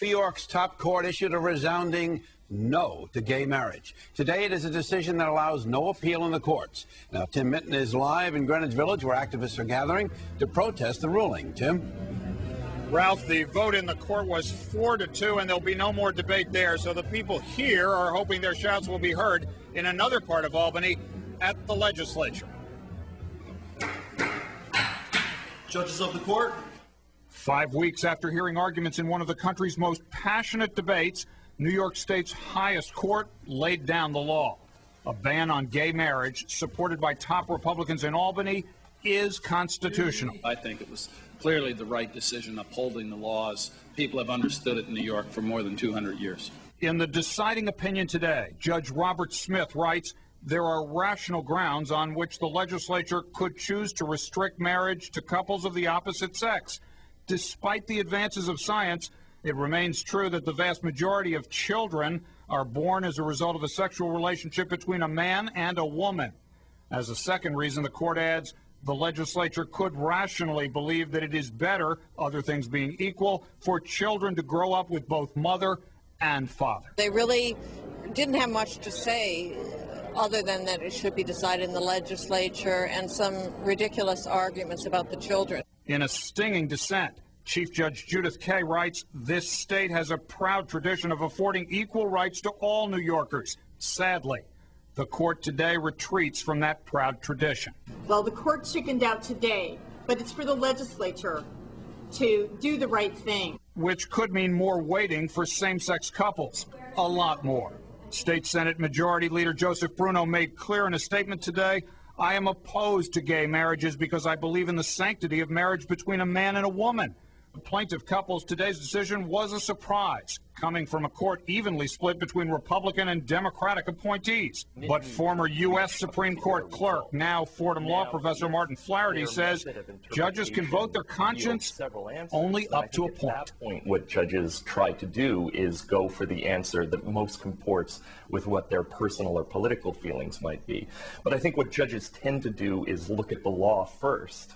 New York's top court issued a resounding no to gay marriage. Today, it is a decision that allows no appeal in the courts. Now, Tim Minton is live in Greenwich Village, where activists are gathering to protest the ruling. Tim? Ralph, the vote in the court was 4-2, and there'll be no more debate there. So the people here are hoping their shouts will be heard in another part of Albany at the legislature. Judges of the court. 5 weeks after hearing arguments in one of the country's most passionate debates, New York State's highest court laid down the law. A ban on gay marriage, supported by top Republicans in Albany, is constitutional. I think it was clearly the right decision, upholding the laws. People have understood it in New York for more than 200 years. In the deciding opinion today, Judge Robert Smith writes, there are rational grounds on which the legislature could choose to restrict marriage to couples of the opposite sex. Despite the advances of science, it remains true that the vast majority of children are born as a result of a sexual relationship between a man and a woman. As a second reason, the court adds, the legislature could rationally believe that it is better, other things being equal, for children to grow up with both mother and father. They really didn't have much to say other than that it should be decided in the legislature and some ridiculous arguments about the children. In a stinging dissent, Chief Judge Judith Kaye writes, this state has a proud tradition of affording equal rights to all New Yorkers. Sadly, the court today retreats from that proud tradition. Well, the court chickened out today, but it's for the legislature to do the right thing. Which could mean more waiting for same-sex couples. A lot more. State Senate Majority Leader Joseph Bruno made clear in a statement today, I am opposed to gay marriages because I believe in the sanctity of marriage between a man and a woman. The plaintiff couple's today's decision was a surprise, coming from a court evenly split between Republican and Democratic appointees. But former U.S. Supreme Court clerk, now Fordham Law Professor Martin Flaherty says judges can vote their conscience only up to a point. At that point, what judges try to do is go for the answer that most comports with what their personal or political feelings might be. But I think what judges tend to do is look at the law first.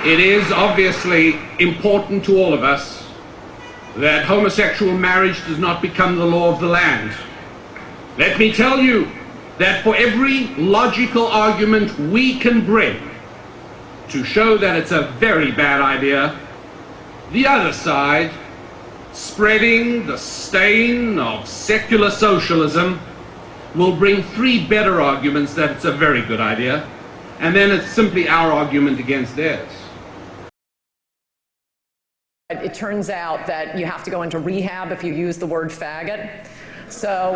It is obviously important to all of us that homosexual marriage does not become the law of the land. Let me tell you that for every logical argument we can bring to show that it's a very bad idea, the other side, spreading the stain of secular socialism, will bring 3 better arguments that it's a very good idea, and then it's simply our argument against theirs. It turns out that you have to go into rehab if you use the word faggot. So